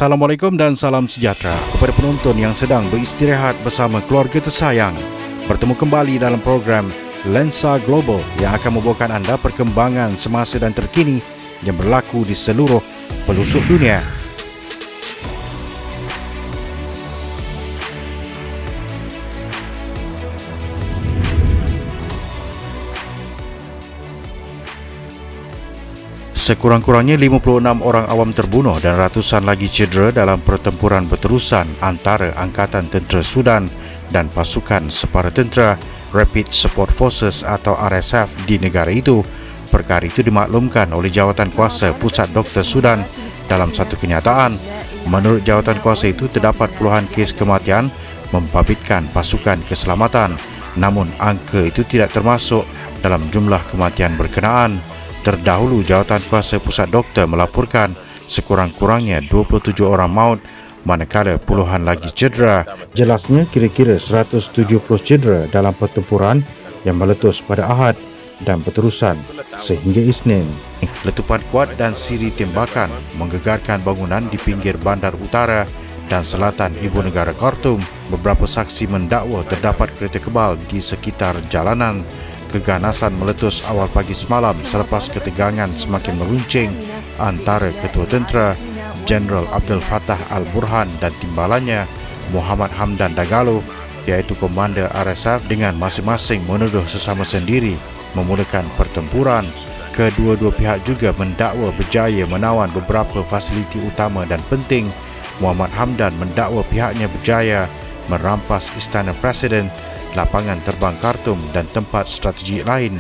Assalamualaikum dan salam sejahtera kepada penonton yang sedang beristirahat bersama keluarga tersayang. Bertemu kembali dalam program Lensa Global yang akan membawakan anda perkembangan semasa dan terkini yang berlaku di seluruh pelosok dunia. Sekurang-kurangnya 56 orang awam terbunuh dan ratusan lagi cedera dalam pertempuran berterusan antara Angkatan Tentera Sudan dan pasukan separa tentera Rapid Support Forces atau RSF di negara itu. Perkara itu dimaklumkan oleh Jawatankuasa Pusat Doktor Sudan dalam satu kenyataan. Menurut Jawatankuasa itu, terdapat puluhan kes kematian membabitkan pasukan keselamatan. Namun angka itu tidak termasuk dalam jumlah kematian berkenaan. Terdahulu, Jawatankuasa Pusat Doktor melaporkan sekurang-kurangnya 27 orang maut manakala puluhan lagi cedera. Jelasnya kira-kira 170 cedera dalam pertempuran yang meletus pada Ahad dan berterusan sehingga Isnin. Letupan kuat dan siri tembakan menggegarkan bangunan di pinggir bandar utara dan selatan ibu negara Khartoum. Beberapa saksi mendakwa terdapat kereta kebal di sekitar jalanan. Keganasan meletus awal pagi semalam selepas ketegangan semakin meruncing antara Ketua Tentera Jeneral Abdel Fattah Al-Burhan dan timbalannya Muhammad Hamdan Dagalo, iaitu Komander RSF, dengan masing-masing menuduh sesama sendiri memulakan pertempuran. Kedua-dua pihak juga mendakwa berjaya menawan beberapa fasiliti utama dan penting. Muhammad Hamdan mendakwa pihaknya berjaya merampas Istana Presiden, lapangan terbang Khartoum dan tempat strategik lain.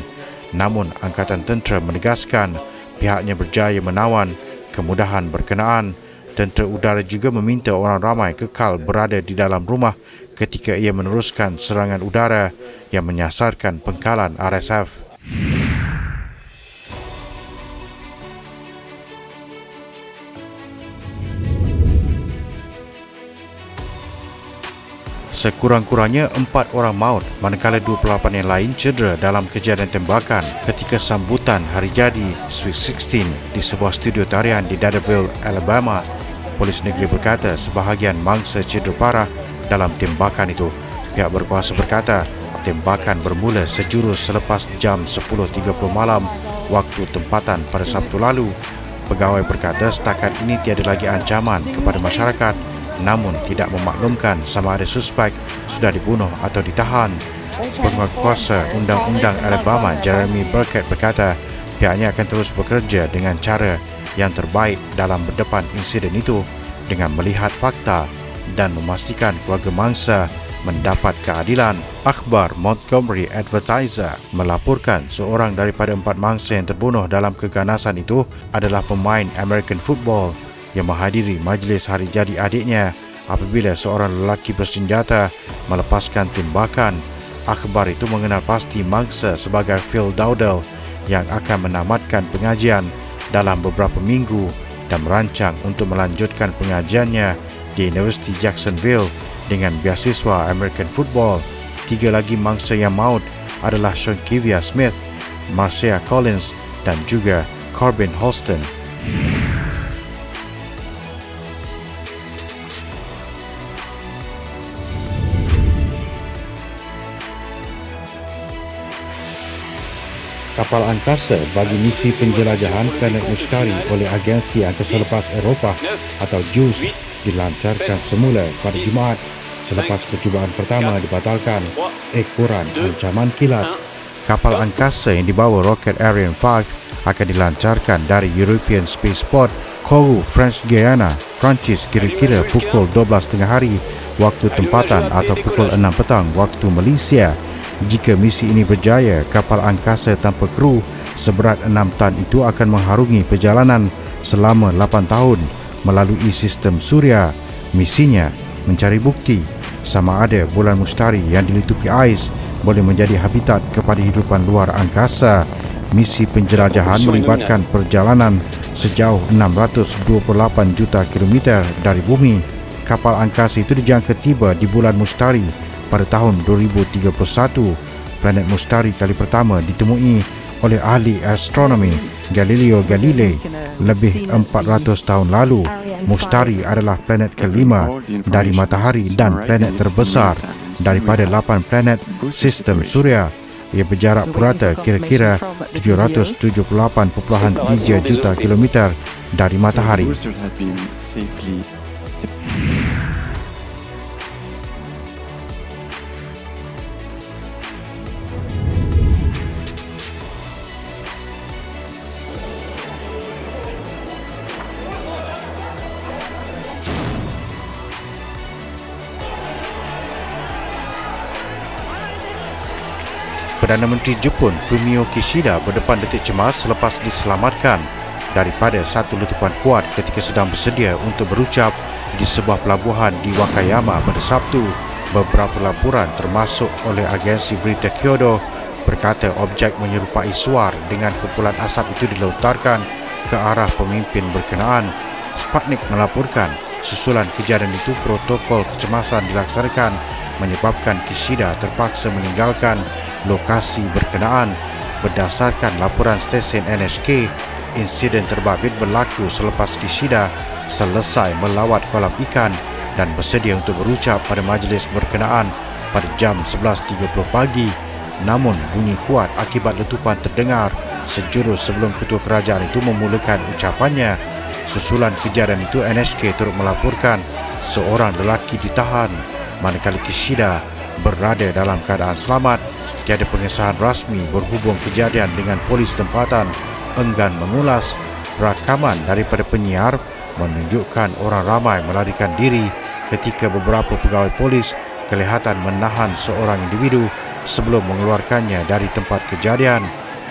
Namun Angkatan Tentera menegaskan pihaknya berjaya menawan kemudahan berkenaan. Tentera Udara juga meminta orang ramai kekal berada di dalam rumah ketika ia meneruskan serangan udara yang menyasarkan pengkalan RSF. Sekurang-kurangnya 4 orang maut manakala 28 yang lain cedera dalam kejadian tembakan ketika sambutan hari jadi Sweet 16 di sebuah studio tarian di Dadeville, Alabama. Polis negeri berkata sebahagian mangsa cedera parah dalam tembakan itu. Pihak berkuasa berkata tembakan bermula sejurus selepas jam 10.30 malam waktu tempatan pada Sabtu lalu. Pegawai berkata setakat ini tiada lagi ancaman kepada masyarakat, namun tidak memaklumkan sama ada suspek sudah dibunuh atau ditahan. Penguasa Undang-Undang Alabama Jeremy Burkett berkata pihaknya akan terus bekerja dengan cara yang terbaik dalam berdepan insiden itu dengan melihat fakta dan memastikan keluarga mangsa mendapat keadilan. Akhbar Montgomery Advertiser melaporkan seorang daripada 4 mangsa yang terbunuh dalam keganasan itu adalah pemain American football yang menghadiri majlis hari jadi adiknya apabila seorang lelaki bersenjata melepaskan tembakan. Akhbar itu mengenal pasti mangsa sebagai Phil Dowdell yang akan menamatkan pengajian dalam beberapa minggu dan merancang untuk melanjutkan pengajiannya di University Jacksonville dengan beasiswa American football. 3 lagi mangsa yang maut adalah Sean Kivia Smith, Marcia Collins dan juga Corbin Holston. Kapal angkasa bagi misi penjelajahan planet mustari oleh Agensi Angkasa Lepas Eropah atau JUICE dilancarkan semula pada Jumaat selepas percubaan pertama dibatalkan ekoran ancaman kilat. Kapal angkasa yang dibawa roket Ariane 5 akan dilancarkan dari European Spaceport Kourou, French Guiana, Perancis kira-kira pukul 12.30 hari waktu tempatan atau pukul 6 petang waktu Malaysia. Jika misi ini berjaya, kapal angkasa tanpa kru seberat 6 tan itu akan mengharungi perjalanan selama 8 tahun melalui sistem suria. Misinya mencari bukti sama ada bulan mustari yang dilitupi ais boleh menjadi habitat kepada hidupan luar angkasa. Misi penjelajahan melibatkan perjalanan sejauh 628 juta kilometer dari bumi. Kapal angkasa itu dijangka tiba di bulan mustari pada tahun 2031. Planet mustari kali pertama ditemui oleh ahli astronomi Galileo Galilei lebih 400 tahun lalu. Mustari adalah planet kelima dari Matahari dan planet terbesar daripada 8 planet sistem Suria. Ia berjarak purata kira-kira 778.3 juta kilometer dari Matahari. Perdana Menteri Jepun Fumio Kishida berdepan detik cemas selepas diselamatkan daripada satu letupan kuat ketika sedang bersedia untuk berucap di sebuah pelabuhan di Wakayama pada Sabtu. Beberapa laporan termasuk oleh agensi berita Kyodo berkata objek menyerupai suar dengan kumpulan asap itu dilontarkan ke arah pemimpin berkenaan. Sputnik melaporkan susulan kejadian itu protokol kecemasan dilaksanakan menyebabkan Kishida terpaksa meninggalkan lokasi berkenaan. Berdasarkan laporan stesen NHK, insiden terbabit berlaku selepas Kishida selesai melawat kolam ikan dan bersedia untuk berucap pada majlis berkenaan pada jam 11.30 pagi. Namun bunyi kuat akibat letupan terdengar sejurus sebelum ketua kerajaan itu memulakan ucapannya. Susulan kejadian itu, NHK turut melaporkan seorang lelaki ditahan manakala Kishida berada dalam keadaan selamat. Tiada pengesahan rasmi berhubung kejadian dengan polis tempatan enggan mengulas. Rakaman daripada penyiar menunjukkan orang ramai melarikan diri ketika beberapa pegawai polis kelihatan menahan seorang individu sebelum mengeluarkannya dari tempat kejadian.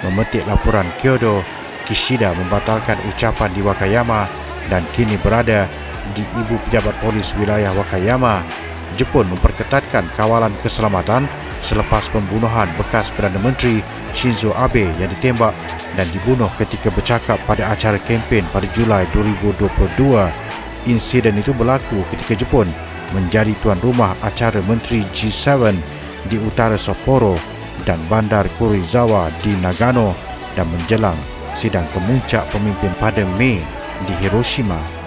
Memetik laporan Kyodo, Kishida membatalkan ucapan di Wakayama dan kini berada di ibu pejabat polis wilayah Wakayama. Jepun memperketatkan kawalan keselamatan selepas pembunuhan bekas Perdana Menteri Shinzo Abe yang ditembak dan dibunuh ketika bercakap pada acara kempen pada Julai 2022. Insiden itu berlaku ketika Jepun menjadi tuan rumah acara Menteri G7 di utara Sapporo dan Bandar Kurizawa di Nagano dan menjelang sidang kemuncak pemimpin pada Mei di Hiroshima.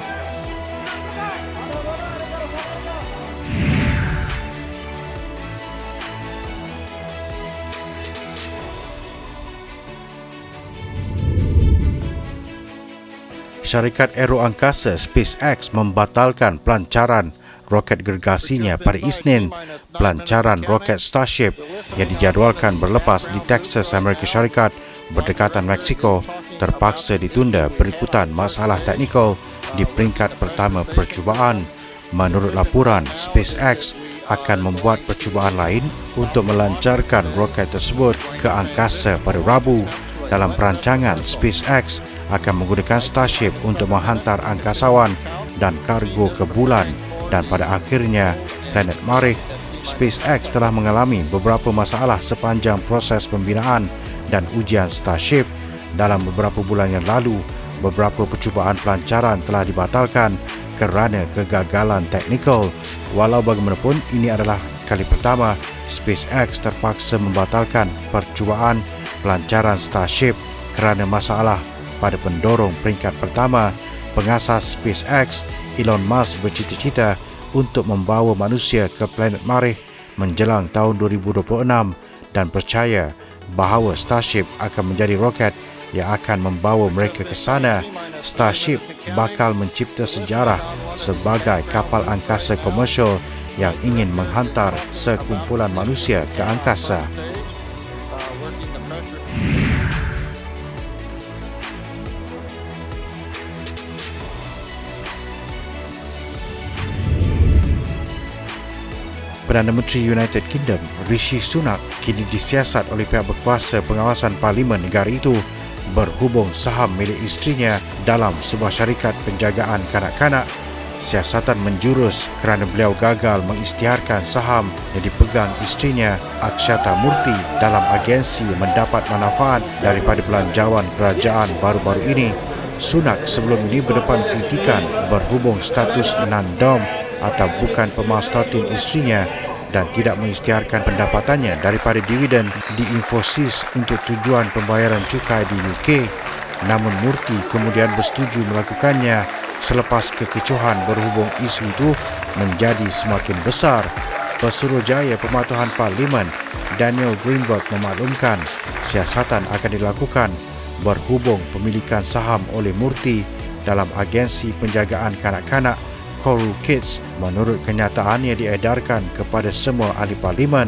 Syarikat Aeroangkasa SpaceX membatalkan pelancaran roket gergasinya pada Isnin. Pelancaran roket Starship yang dijadualkan berlepas di Texas, Amerika Syarikat berdekatan Mexico terpaksa ditunda berikutan masalah teknikal di peringkat pertama percubaan. Menurut laporan, SpaceX akan membuat percubaan lain untuk melancarkan roket tersebut ke angkasa pada Rabu. Dalam perancangan, SpaceX akan menggunakan Starship untuk menghantar angkasawan dan kargo ke bulan dan pada akhirnya planet Marikh. SpaceX telah mengalami beberapa masalah sepanjang proses pembinaan dan ujian Starship. Dalam beberapa bulan yang lalu, beberapa percubaan pelancaran telah dibatalkan kerana kegagalan teknikal. Walau bagaimanapun, ini adalah kali pertama SpaceX terpaksa membatalkan percubaan pelancaran Starship kerana masalah pada pendorong peringkat pertama. Pengasas SpaceX, Elon Musk, bercita-cita untuk membawa manusia ke planet Marikh menjelang tahun 2026 dan percaya bahawa Starship akan menjadi roket yang akan membawa mereka ke sana. Starship bakal mencipta sejarah sebagai kapal angkasa komersial yang ingin menghantar sekumpulan manusia ke angkasa. Perdana Menteri United Kingdom Rishi Sunak kini disiasat oleh pihak berkuasa pengawasan parlimen negara itu berhubung saham milik isterinya dalam sebuah syarikat penjagaan kanak-kanak. Siasatan menjurus kerana beliau gagal mengisytiharkan saham yang dipegang isterinya Akshata Murthy dalam agensi mendapat manfaat daripada belanjawan kerajaan baru-baru ini. Sunak sebelum ini berdepan kritikan berhubung status non-dom atau bukan pemaustatin isterinya dan tidak mengisytiharkan pendapatannya daripada dividen di Infosys untuk tujuan pembayaran cukai di UK. Namun Murthy kemudian bersetuju melakukannya Selepas kekecohan berhubung isu itu menjadi semakin besar, Pesuruhjaya Pematuhan Parlimen Daniel Greenberg memaklumkan siasatan akan dilakukan berhubung pemilikan saham oleh Murty dalam agensi penjagaan kanak-kanak Coral Kids. Menurut kenyataan yang diedarkan kepada semua ahli parlimen,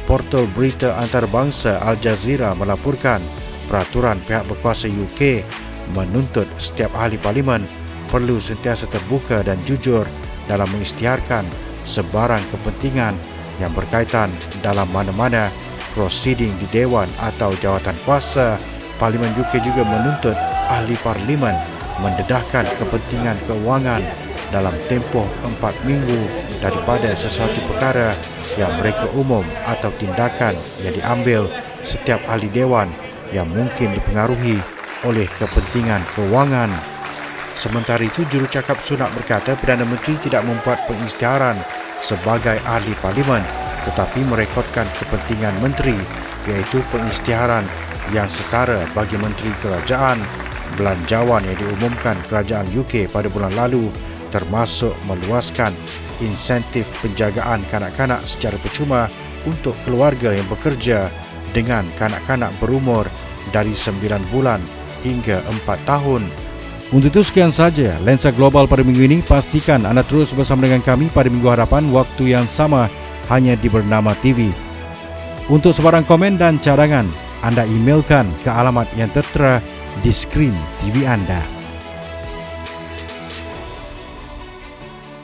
portal berita antarabangsa Al Jazeera melaporkan peraturan pihak berkuasa UK menuntut setiap ahli parlimen perlu sentiasa terbuka dan jujur dalam mengisytiharkan sebarang kepentingan yang berkaitan dalam mana-mana prosiding di Dewan atau jawatan kuasa. Parlimen UK juga menuntut ahli parlimen mendedahkan kepentingan keuangan dalam tempoh 4 minggu daripada sesuatu perkara yang mereka umum atau tindakan yang diambil setiap ahli Dewan yang mungkin dipengaruhi oleh kepentingan keuangan. Sementara itu, jurucakap Sunak berkata Perdana Menteri tidak membuat pengisytiharan sebagai ahli parlimen tetapi merekodkan kepentingan menteri, iaitu pengisytiharan yang setara bagi menteri kerajaan. Belanjawan yang diumumkan kerajaan UK pada bulan lalu termasuk meluaskan insentif penjagaan kanak-kanak secara percuma untuk keluarga yang bekerja dengan kanak-kanak berumur dari 9 bulan hingga 4 tahun. Untuk itu sekian saja Lensa Global pada minggu ini. Pastikan anda terus bersama dengan kami pada minggu hadapan waktu yang sama hanya di Bernama TV. Untuk sebarang komen dan cadangan, anda emailkan ke alamat yang tertera di skrin TV anda.